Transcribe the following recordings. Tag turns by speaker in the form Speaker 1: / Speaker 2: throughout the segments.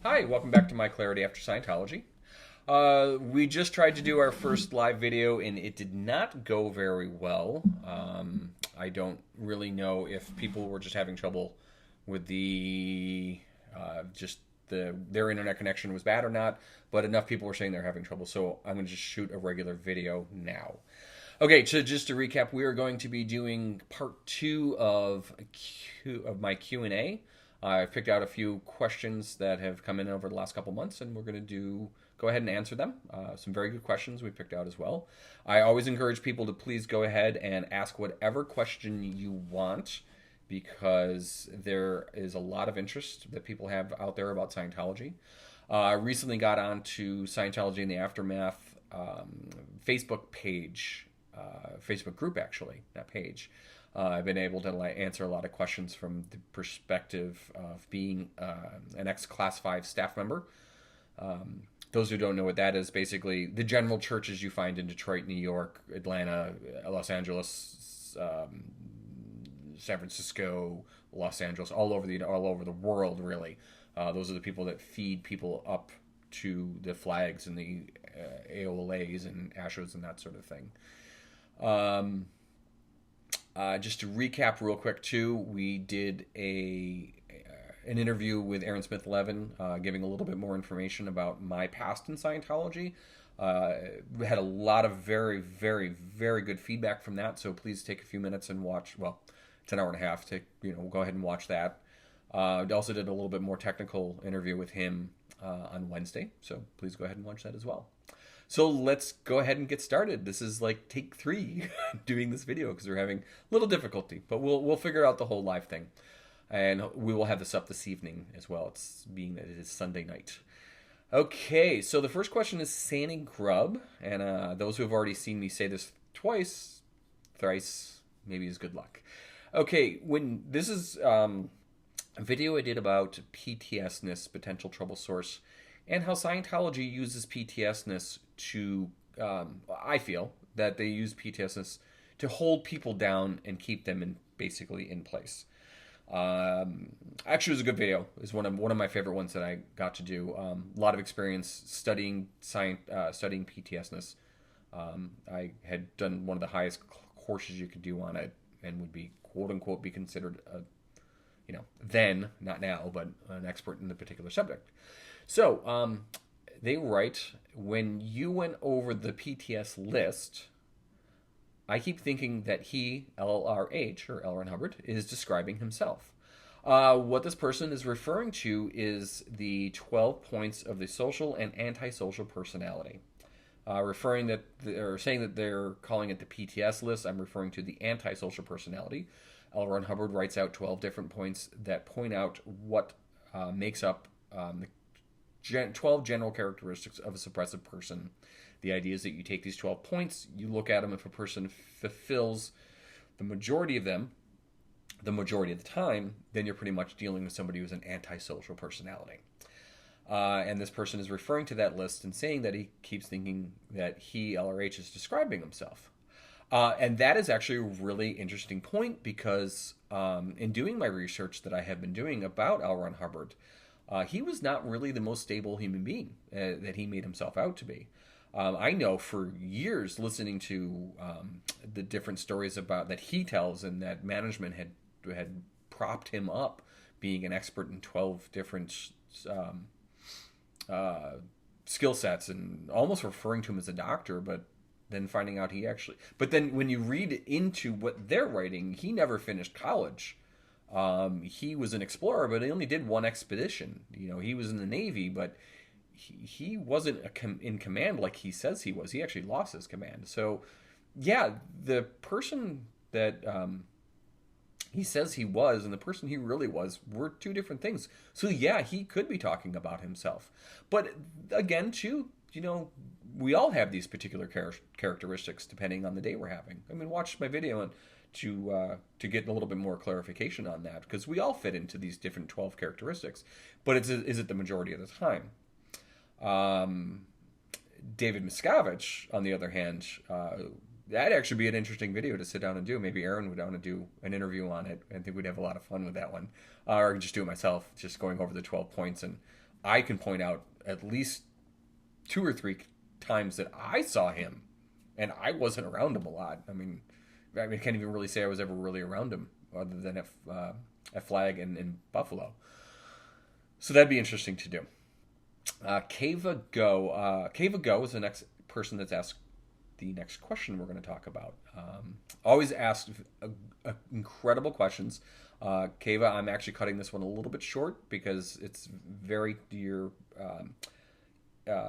Speaker 1: Hi, welcome back to My Clarity After Scientology. We just tried to do our first live video and it did not go very well. I don't really know if people were just having trouble with their internet connection was bad or not, but enough people were saying they're having trouble, so I'm going to just shoot a regular video now. Okay, so just to recap, we are going to be doing part 2 of my Q&A. I've picked out a few questions that have come in over the last couple months, and we're going to go ahead and answer them. Some very good questions we picked out as well. I always encourage people to please go ahead and ask whatever question you want, because there is a lot of interest that people have out there about Scientology. I recently got onto Scientology in the Aftermath Facebook page, Facebook group actually, not page. I've been able to answer a lot of questions from the perspective of being an ex-Class 5 staff member. Those who don't know what that is, basically the general churches you find in Detroit, New York, Atlanta, Los Angeles, San Francisco, Los Angeles, all over the world, really. Those are the people that feed people up to the flags and the AOLAs and ASHOs and that sort of thing. Just to recap real quick too, we did an interview with Aaron Smith Levin, giving a little bit more information about my past in Scientology. We had a lot of very, very, very good feedback from that, so please take a few minutes and watch. Well, it's an hour and a half. Go ahead and watch that. We also did a little bit more technical interview with him on Wednesday, so please go ahead and watch that as well. So let's go ahead and get started. This is like take 3 doing this video because we're having a little difficulty, but we'll figure out the whole live thing. And we will have this up this evening as well. It's being that it is Sunday night. Okay, so the first question is Sandy Grubb, and those who have already seen me say this twice, thrice, maybe is good luck. Okay, this is a video I did about PTSness, potential trouble source, and how Scientology uses PTSness to, I feel that they use PTSness to hold people down and keep them basically in place. Actually, it was a good video. It was one of my favorite ones that I got to do. A lot of experience studying PTSness. I had done one of the highest courses you could do on it, and would be quote unquote be considered then, not now, but an expert in the particular subject. So they write, when you went over the PTS list, I keep thinking that he, LRH, or L. Ron Hubbard, is describing himself. What this person is referring to is the 12 points of the social and antisocial personality. Saying that they're calling it the PTS list, I'm referring to the antisocial personality. L. Ron Hubbard writes out 12 different points that point out what makes up the 12 general characteristics of a suppressive person. The idea is that you take these 12 points, you look at them. If a person fulfills the majority of them, the majority of the time, then you're pretty much dealing with somebody who's an antisocial personality. And this person is referring to that list and saying that he keeps thinking that he, LRH, is describing himself. And that is actually a really interesting point, because in doing my research that I have been doing about L. Ron Hubbard, he was not really the most stable human being that he made himself out to be. I know for years, listening to the different stories about that he tells, and that management had propped him up, being an expert in 12 different skill sets, and almost referring to him as a doctor, but then finding out but then when you read into what they're writing, he never finished college. He was an explorer, but he only did one expedition. He was in the Navy, but he wasn't in command like he says he was. He actually lost his command. So, yeah, the person that he says he was and the person he really was were two different things. So, yeah, he could be talking about himself. But again, too, we all have these particular characteristics depending on the day we're having. I mean, watch my video and to get a little bit more clarification on that, because we all fit into these different 12 characteristics. But is it the majority of the time? David Miscavige, on the other hand, that'd actually be an interesting video to sit down and do. Maybe Aaron would want to do an interview on it. I think we'd have a lot of fun with that one. Or just do it myself, just going over the 12 points and I can point out at least 2 or 3 times that I saw him, and I wasn't around him a lot. I can't even really say I was ever really around him, other than at Flag and in Buffalo. So that'd be interesting to do. Kava Go is the next person that's asked the next question we're going to talk about. Always asked incredible questions. Kava, I'm actually cutting this one a little bit short because it's very your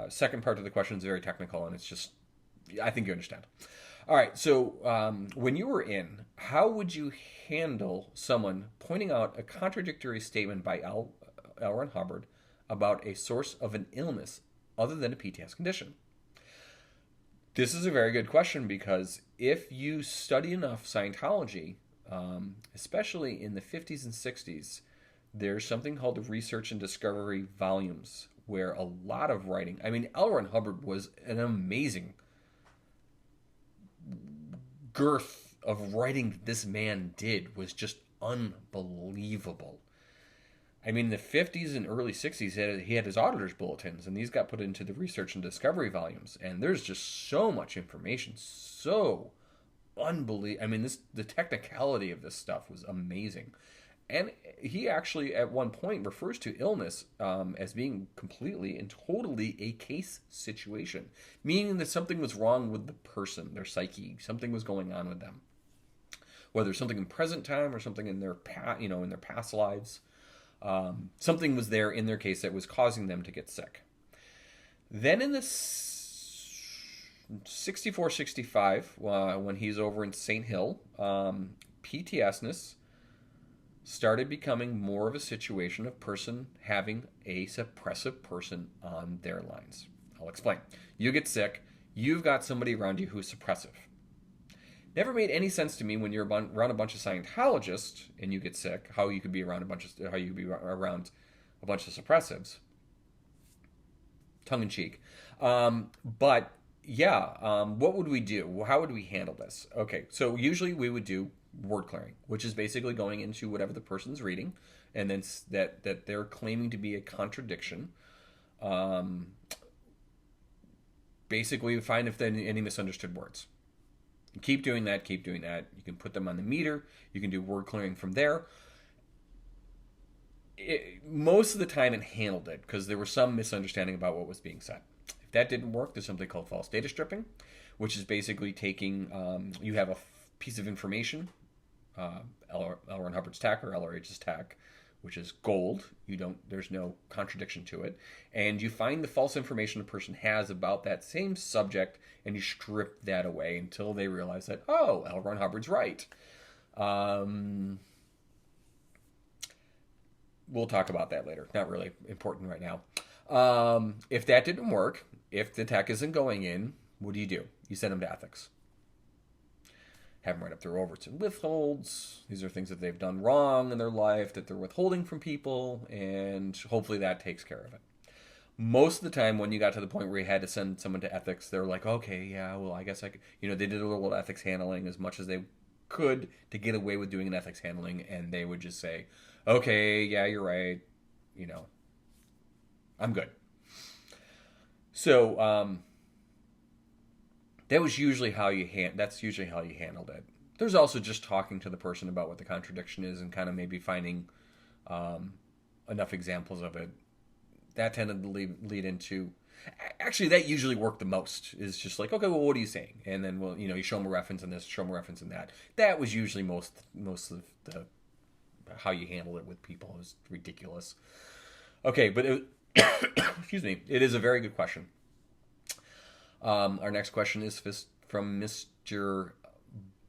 Speaker 1: second part of the question is very technical, and it's just, I think you understand. All right, so when you were in, how would you handle someone pointing out a contradictory statement by L. Ron Hubbard about a source of an illness other than a PTS condition? This is a very good question because if you study enough Scientology, especially in the 50s and 60s, there's something called the Research and Discovery volumes where a lot of writing, L. Ron Hubbard was an amazing girth of writing that this man did was just unbelievable. In the 50s and early 60s, he had his auditor's bulletins, and these got put into the Research and Discovery volumes. And there's just so much information, so unbelievable. The technicality of this stuff was amazing. And he actually, at one point, refers to illness as being completely and totally a case situation, meaning that something was wrong with the person, their psyche, something was going on with them, whether something in present time or something in their past lives. Something was there in their case that was causing them to get sick. Then in the 64, 65, when he's over in St. Hill, PTSness started becoming more of a situation of person having a suppressive person on their lines. I'll explain. You get sick, you've got somebody around you who's suppressive. Never made any sense to me when you're around a bunch of Scientologists and you get sick, how you could be around a bunch of suppressives. Tongue in cheek. But yeah, what would we do? How would we handle this? Okay, so usually we would do word clearing, which is basically going into whatever the person's reading, and then that they're claiming to be a contradiction. Basically, find if there are any misunderstood words. Keep doing that. You can put them on the meter. You can do word clearing from there. Most of the time it handled it because there was some misunderstanding about what was being said. If that didn't work, there's something called false data stripping, which is basically taking, you have a piece of information, L. Ron Hubbard's TAC or LRH's TAC, which is gold. There's no contradiction to it. And you find the false information a person has about that same subject, and you strip that away until they realize that, oh, L. Ron Hubbard's right. We'll talk about that later. Not really important right now. If that didn't work, if the tech isn't going in, what do? You send them to ethics. Have them write up their overts and withholds. These are things that they've done wrong in their life that they're withholding from people, and hopefully that takes care of it. Most of the time, when you got to the point where you had to send someone to ethics, they're like, okay, yeah, well, I guess I could. They did a little ethics handling as much as they could to get away with doing an ethics handling, and they would just say, okay, yeah, you're right, I'm good. So that's usually how you handled it. There's also just talking to the person about what the contradiction is and kind of maybe finding enough examples of it. That tended to lead into, actually that usually worked the most, is just like, okay, well, what are you saying? And then, well, you show them a reference in this, show them a reference in that. That was usually most of the how you handle it with people. It was ridiculous. Okay, but excuse me, it is a very good question. Our next question is from Mr.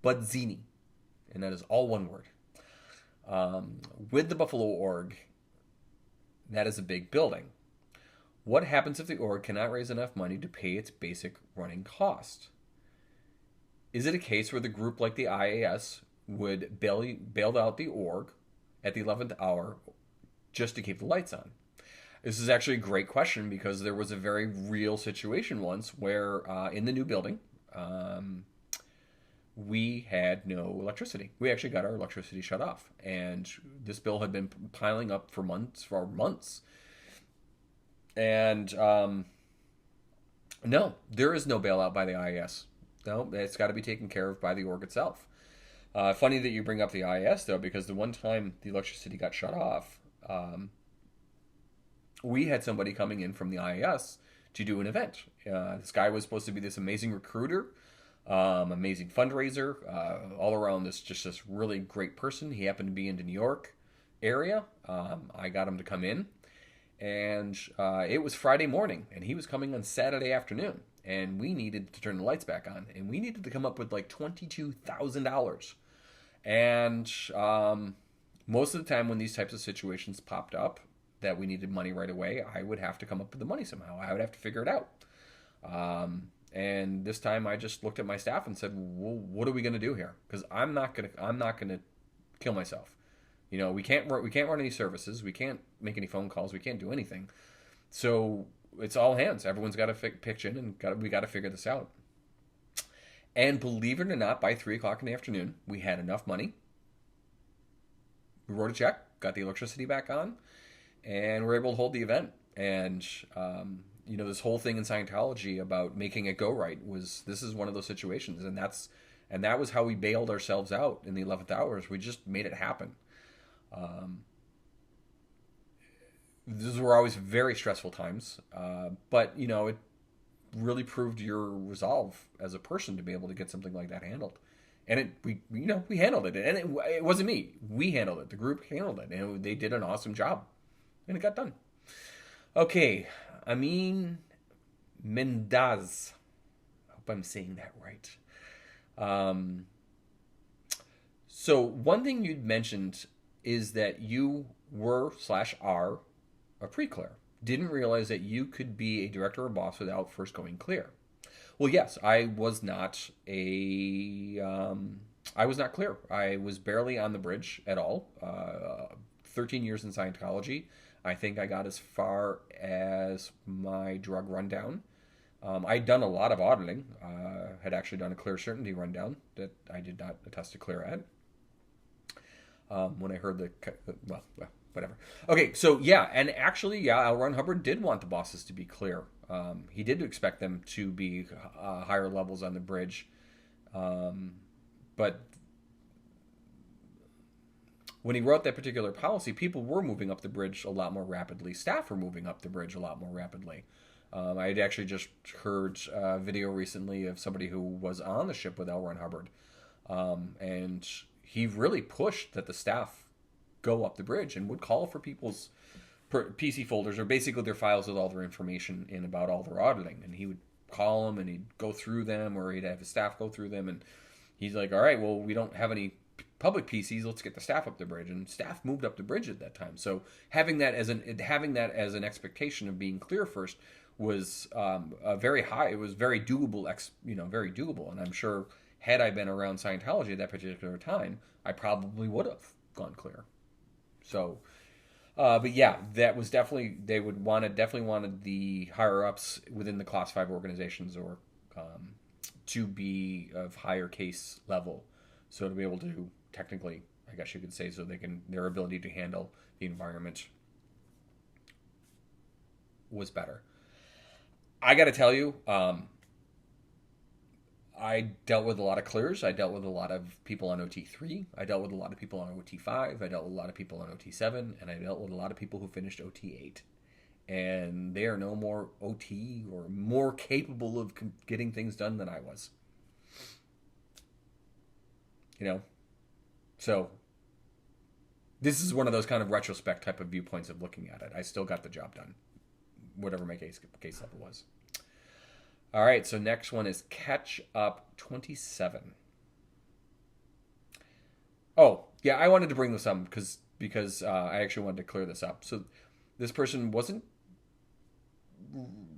Speaker 1: Budzini, and that is all one word. With the Buffalo org, that is a big building. What happens if the org cannot raise enough money to pay its basic running cost? Is it a case where the group like the IAS would bail out the org at the 11th hour just to keep the lights on? This is actually a great question because there was a very real situation once where in the new building, we had no electricity. We actually got our electricity shut off, and this bill had been piling up for months. And no, there is no bailout by the IAS. No, it's got to be taken care of by the org itself. Funny that you bring up the IAS, though, because the one time the electricity got shut off, we had somebody coming in from the IAS to do an event. This guy was supposed to be this amazing recruiter, amazing fundraiser, all around this really great person. He happened to be in the New York area. I got him to come in, and it was Friday morning, and he was coming on Saturday afternoon, and we needed to turn the lights back on, and we needed to come up with like $22,000. And most of the time when these types of situations popped up that we needed money right away, I would have to come up with the money somehow. I would have to figure it out. And this time I just looked at my staff and said, well, what are we going to do here? Because I'm not going to kill myself. You know, we can't run any services. We can't make any phone calls. We can't do anything. So it's all hands. Everyone's got to pitch in, and we got to figure this out. And believe it or not, by 3 o'clock in the afternoon, we had enough money. We wrote a check, got the electricity back on, and we're able to hold the event. And you know, this whole thing in Scientology about making it go right this is one of those situations, and that was how we bailed ourselves out in the 11th hours. We just made it happen. These were always very stressful times, but you know, it really proved your resolve as a person to be able to get something like that handled. And we handled it, and it wasn't me. We handled it. The group handled it, and they did an awesome job, and it got done. Okay, Amin Mendaz. I hope I'm saying that right. So one thing you'd mentioned is that you were/are a pre-clear. Didn't realize that you could be a director or boss without first going clear. Well, yes, I was not clear. I was barely on the bridge at all. 13 years in Scientology. I think I got as far as my drug rundown. I'd done a lot of auditing. Had actually done a clear certainty rundown that I did not attest to clear at. When I heard whatever. Okay, so yeah, and actually, yeah, L. Ron Hubbard did want the bosses to be clear. He did expect them to be higher levels on the bridge. But when he wrote that particular policy, people were moving up the bridge a lot more rapidly. Staff were moving up the bridge a lot more rapidly. I had actually just heard a video recently of somebody who was on the ship with L. Ron Hubbard. And he really pushed that the staff go up the bridge and would call for people's PC folders, or basically their files with all their information in about all their auditing. And he would call them and he'd go through them, or he'd have his staff go through them. And he's like, all right, well, we don't have any public PCs. Let's get the staff up the bridge. And staff moved up the bridge at that time. So having that as an expectation of being clear first was a very high. It was very doable. Very doable. And I'm sure had I been around Scientology at that particular time, I probably would have gone clear. So, but yeah, that was definitely, definitely wanted the higher ups within the Class 5 organizations, or to be of higher case level. So to be able to technically, I guess you could say, so their ability to handle the environment was better. I got to tell you, I dealt with a lot of clears. I dealt with a lot of people on OT3. I dealt with a lot of people on OT5. I dealt with a lot of people on OT7. And I dealt with a lot of people who finished OT8. And they are no more OT or more capable of getting things done than I was. You know? So, this is one of those kind of retrospect type of viewpoints of looking at it. I still got the job done, whatever my case level was. All right, so next one is Catch Up 27. Oh, yeah, I wanted to bring this up because I actually wanted to clear this up. So this person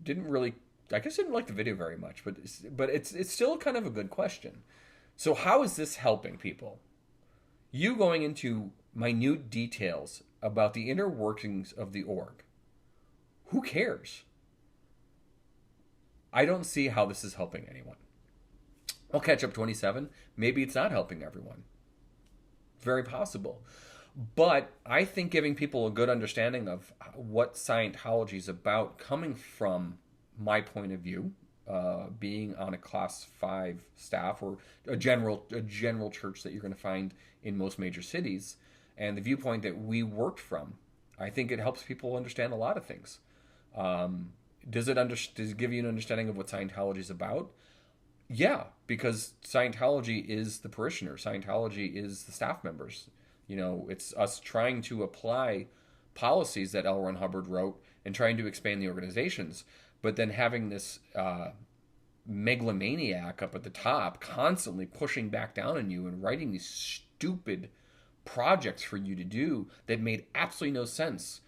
Speaker 1: didn't like the video very much, but it's still kind of a good question. So how is this helping people? You going into minute details about the inner workings of the org. Who cares? I don't see how this is helping anyone. I'll catch up 27. Maybe it's not helping everyone. Very possible. But I think giving people a good understanding of what Scientology is about, coming from my point of view, being on a class 5 staff or a general church that you're going to find in most major cities, and the viewpoint that we worked from, I think it helps people understand a lot of things. Um, does it give you an understanding of what Scientology is about? Yeah, because Scientology is the parishioner. Scientology is the staff members. It's us trying to apply policies that L. Ron Hubbard wrote and trying to expand the organizations, but then having this megalomaniac up at the top constantly pushing back down on you and writing these stupid projects for you to do that made absolutely no sense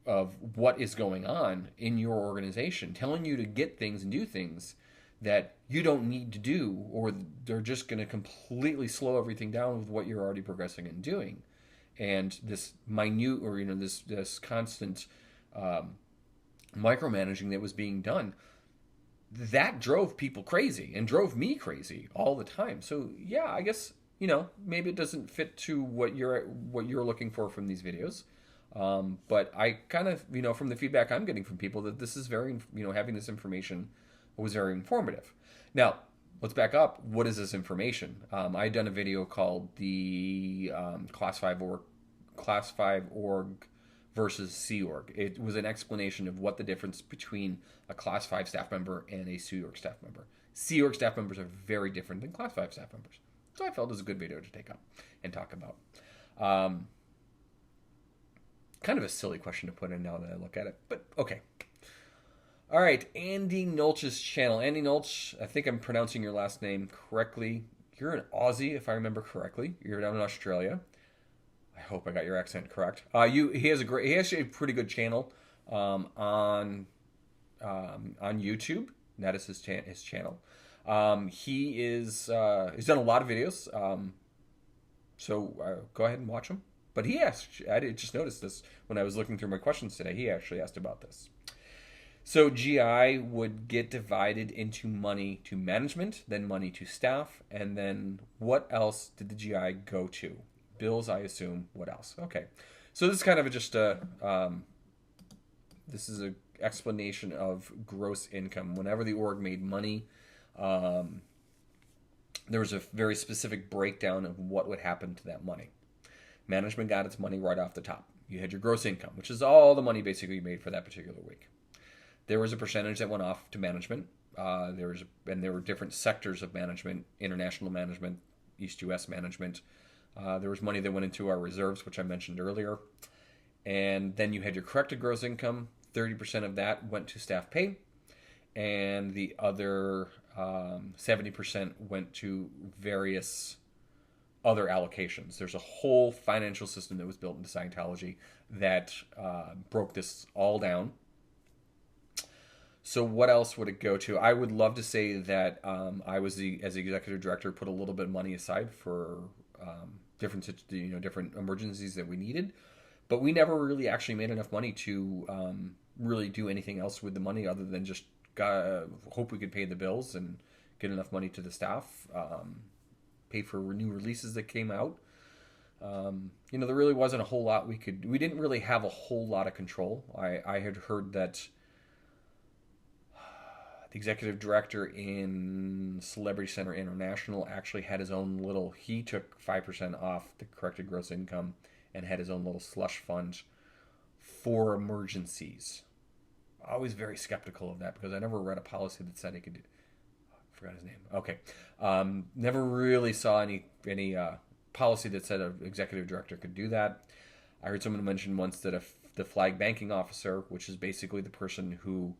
Speaker 1: of what is going on in your organization, telling you to get things and do things that you don't need to do, or they're just going to completely slow everything down with what you're already progressing and doing. And this minute, or this constant micromanaging that was being done, that drove people crazy and drove me crazy all the time. So yeah, I guess maybe it doesn't fit to what you're looking for from these videos. But I kind of, from the feedback I'm getting from people, that this is very, having this information was very informative. Now, let's back up. What is this information? I had done a video called the Class 5 org versus Sea Org. It was an explanation of what the difference between a Class 5 staff member and a Sea Org staff member. Sea Org staff members are very different than Class 5 staff members. So I felt it was a good video to take up and talk about. Kind of a silly question to put in now that I look at it, but okay. All right, Andy Nolch's channel. Andy Nolch, I think I'm pronouncing your last name correctly. You're an Aussie, if I remember correctly. You're down in Australia. I hope I got your accent correct. He has a pretty good channel on YouTube. That is his channel. He's done a lot of videos. So go ahead and watch him. But I just noticed this when I was looking through my questions today. He actually asked about this. So GI would get divided into money to management, then money to staff, and then what else did the GI go to? Bills, I assume. What else? Okay. So this is kind of this is an explanation of gross income. Whenever the org made money, there was a very specific breakdown of what would happen to that money. Management got its money right off the top. You had your gross income, which is all the money basically you made for that particular week. There was a percentage that went off to management. There were different sectors of management: international management, East U.S. management. There was money that went into our reserves, which I mentioned earlier. And then you had your corrected gross income. 30% of that went to staff pay, and the other 70% went to various other allocations. There's a whole financial system that was built into Scientology that broke this all down. So what else would it go to? I would love to say that I was as the executive director, put a little bit of money aside for different emergencies that we needed, but we never really actually made enough money to really do anything else with the money other than just hope we could pay the bills and get enough money to the staff, pay for new releases that came out. There really wasn't a whole lot we didn't really have a whole lot of control. I had heard that the executive director in Celebrity Center International actually had his own he took 5% off the corrected gross income and had his own little slush fund for emergencies. Always very skeptical of that because I never read a policy that said he could do. I forgot his name. Okay. Never really saw any policy that said an executive director could do that. I heard someone mention once that the flag banking officer, which is basically the person who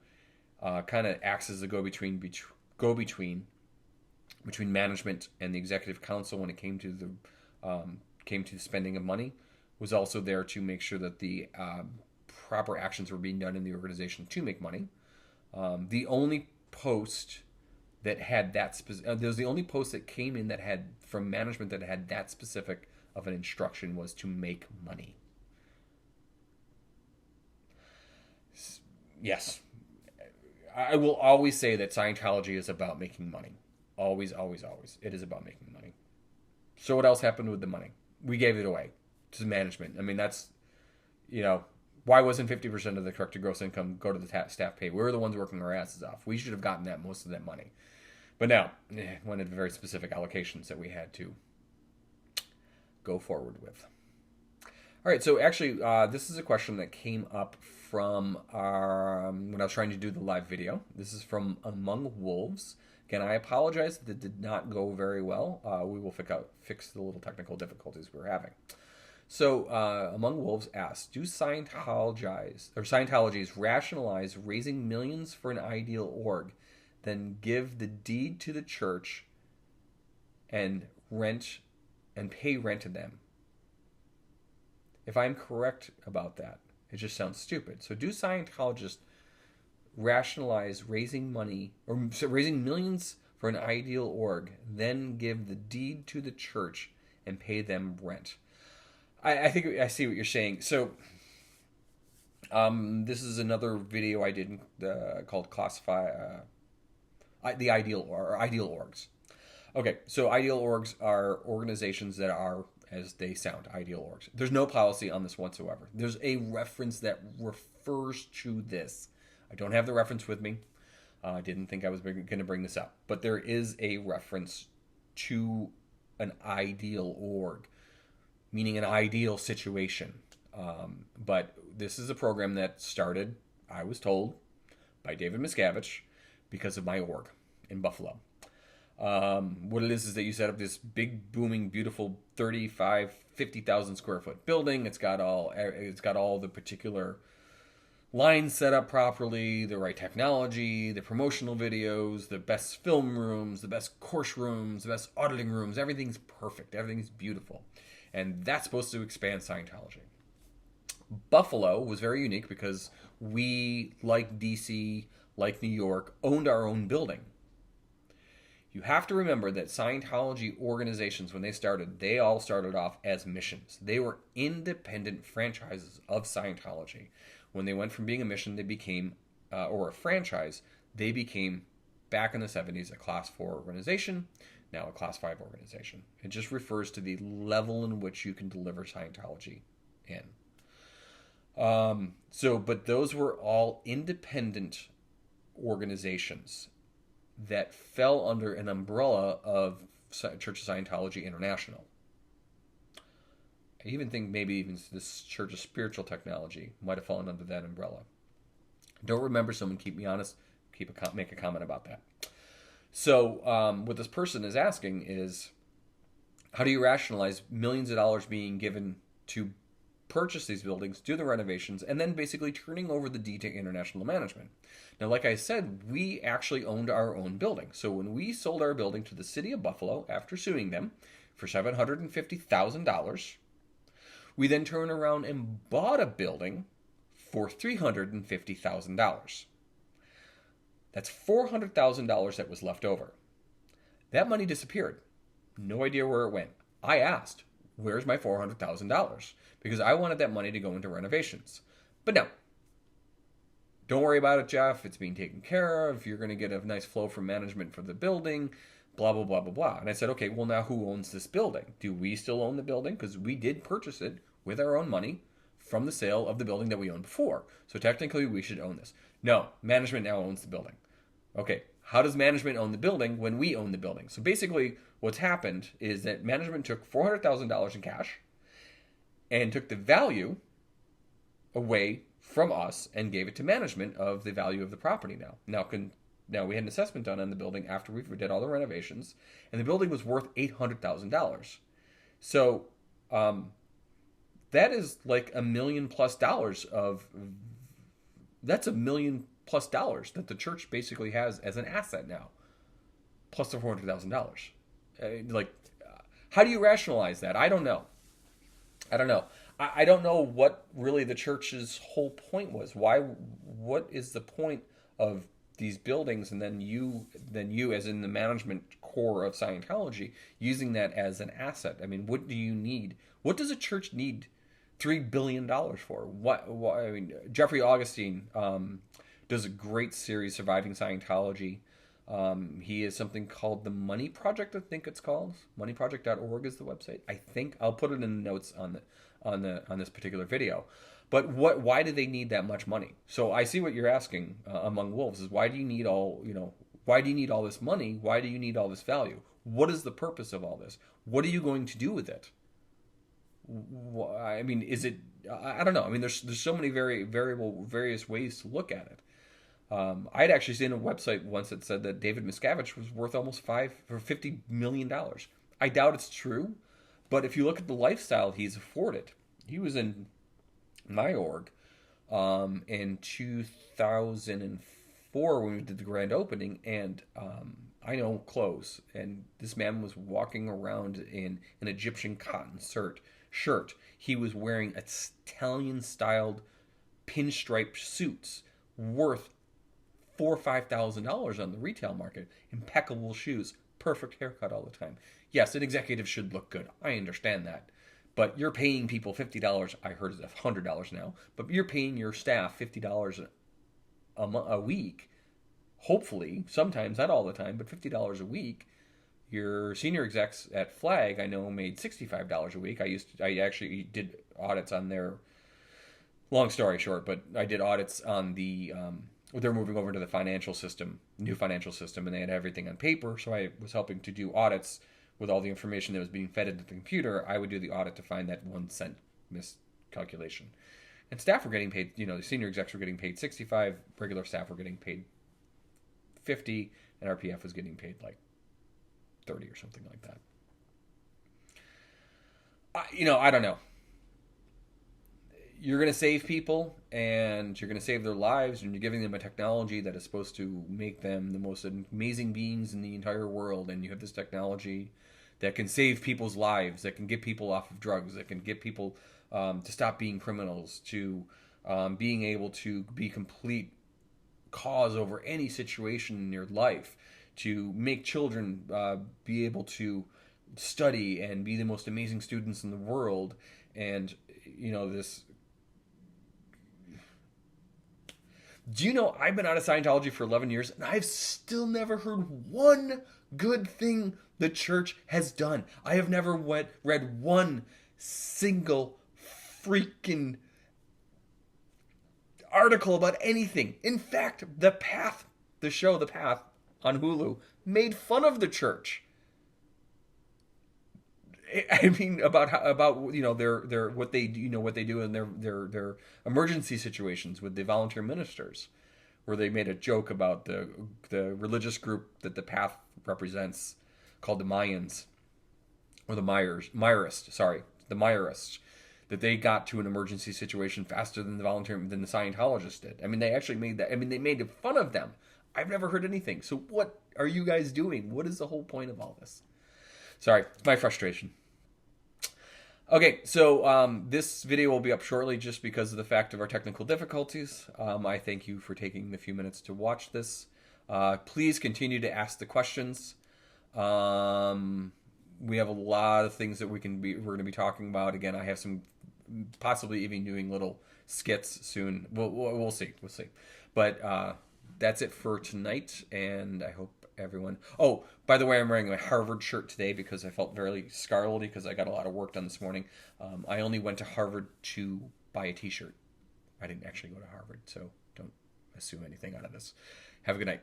Speaker 1: kind of acts as the go-between between management and the executive council when it came to the spending of money, was also there to make sure that the proper actions were being done in the organization to make money. The only post that had that there was the only post that came in that had from management that had that specific of an instruction was to make money. Yes. I will always say that Scientology is about making money. Always, always, always. It is about making money. So what else happened with the money? We gave it away. to management. I mean, that's, you know, why wasn't 50% of the corrected gross income go to the staff pay? We were the ones working our asses off. We should have gotten that most of that money. But now, one of the very specific allocations that we had to go forward with. All right, so actually, this is a question that came up from when I was trying to do the live video. This is from Among Wolves. Again, I apologize that it did not go very well. We will fix the little technical difficulties we were having. So, Among Wolves asks, do Scientologies rationalize raising millions for an ideal org, then give the deed to the church and pay rent to them? If I'm correct about that, it just sounds stupid. So, do Scientologists rationalize raising millions for an ideal org, then give the deed to the church and pay them rent? I think I see what you're saying. So, this is another video I did called "Classify the Ideal Orgs." Okay, so ideal orgs are organizations that are, as they sound, ideal orgs. There's no policy on this whatsoever. There's a reference that refers to this. I don't have the reference with me. I didn't think I was going to bring this up, but there is a reference to an ideal org, meaning an ideal situation. But this is a program that started, I was told, by David Miscavige because of my org in Buffalo. What it is that you set up this big, booming, beautiful 50,000 square foot building. It's got all the particular lines set up properly, the right technology, the promotional videos, the best film rooms, the best course rooms, the best auditing rooms. Everything's perfect. Everything's beautiful. And that's supposed to expand Scientology. Buffalo was very unique because we, like DC, like New York, owned our own building. You have to remember that Scientology organizations, when they all started off as missions. They were independent franchises of Scientology. When they went from being a mission, they became, or a franchise, they became, back in the 70s, a Class 4 organization, now a Class 5 organization. It just refers to the level in which you can deliver Scientology in. But those were all independent organizations that fell under an umbrella of Church of Scientology International. I even think maybe even this Church of Spiritual Technology might have fallen under that umbrella. Don't remember, someone keep me honest, make a comment about that. So what this person is asking is, how do you rationalize millions of dollars being given to purchase these buildings, do the renovations, and then basically turning over the deed to international management? Now, like I said, we actually owned our own building. So when we sold our building to the city of Buffalo after suing them for $750,000, we then turned around and bought a building for $350,000. That's $400,000 that was left over. That money disappeared. No idea where it went. I asked, where's my $400,000? Because I wanted that money to go into renovations. But no. Don't worry about it, Jeff. It's being taken care of. You're going to get a nice flow from management for the building. Blah, blah, blah, blah, blah. And I said, okay, well, now who owns this building? Do we still own the building? Because we did purchase it with our own money from the sale of the building that we owned before. So technically, we should own this. No, management now owns the building. Okay, how does management own the building when we own the building? So basically, what's happened is that management took $400,000 in cash and took the value away from us and gave it to management of the value of the property now. Now we had an assessment done on the building after we did all the renovations, and the building was worth $800,000. So that is like $1 million+ that's $1 million+ that the church basically has as an asset now, plus the $400,000. How do you rationalize that? I don't know. I don't know what really the church's whole point was. What is the point of these buildings, and then you as in the management core of Scientology using that as an asset? I mean, what do you need? What does a church need $3 billion for? Jeffrey Augustine does a great series, Surviving Scientology. He is something called the Money Project. I think it's called moneyproject.org is the website. I think I'll put it in the notes on this particular video. But why do they need that much money? So I see what you're asking among wolves is why do you need why do you need all this money? Why do you need all this value? What is the purpose of all this? What are you going to do with it? I mean, is it? I don't know. I mean, there's so many various ways to look at it. I'd actually seen a website once that said that David Miscavige was worth almost $50 million. I doubt it's true, but if you look at the lifestyle he's afforded, he was in my org in 2004 when we did the grand opening, and I know clothes, and this man was walking around in an Egyptian cotton shirt. He was wearing Italian-styled pinstripe suits worth $4,000 or $5,000 on the retail market. Impeccable shoes, perfect haircut all the time. Yes, an executive should look good. I understand that. But you're paying people $50. I heard it's $100 now. But you're paying your staff $50 a week. Hopefully, sometimes, not all the time, but $50 a week. Your senior execs at Flag, I know, made $65 a week. I actually did audits on their, long story short, but I did audits on the, they're moving over to the financial system, new financial system, and they had everything on paper. So I was helping to do audits with all the information that was being fed into the computer. I would do the audit to find that 1 cent miscalculation. And staff were getting paid, the senior execs were getting paid 65, regular staff were getting paid 50, and RPF was getting paid like 30 or something like that. I don't know. You're going to save people, and you're going to save their lives, and you're giving them a technology that is supposed to make them the most amazing beings in the entire world, and you have this technology that can save people's lives, that can get people off of drugs, that can get people to stop being criminals, to being able to be complete cause over any situation in your life, to make children be able to study and be the most amazing students in the world. And, this... Do you know I've been out of Scientology for 11 years, and I've still never heard one good thing the church has done. I have never read one single freaking article about anything. In fact, The show The Path on Hulu made fun of the church. I mean, about their what they do in their emergency situations with the volunteer ministers, where they made a joke about the religious group that the Path represents, called the Mayans, or the Mayarists, that they got to an emergency situation faster than the Scientologists did. I mean, they actually made that. I mean, they made fun of them. I've never heard anything. So what are you guys doing? What is the whole point of all this? Sorry, my frustration. Okay, so this video will be up shortly just because of the fact of our technical difficulties. I thank you for taking the few minutes to watch this. Please continue to ask the questions. We have a lot of things that we're going to be talking about. Again, I have some possibly even doing little skits soon. We'll see. But that's it for tonight, and I hope everyone... Oh, by the way, I'm wearing my Harvard shirt today because I felt very scarlet because I got a lot of work done this morning. I only went to Harvard to buy a t-shirt. I didn't actually go to Harvard, so don't assume anything out of this. Have a good night.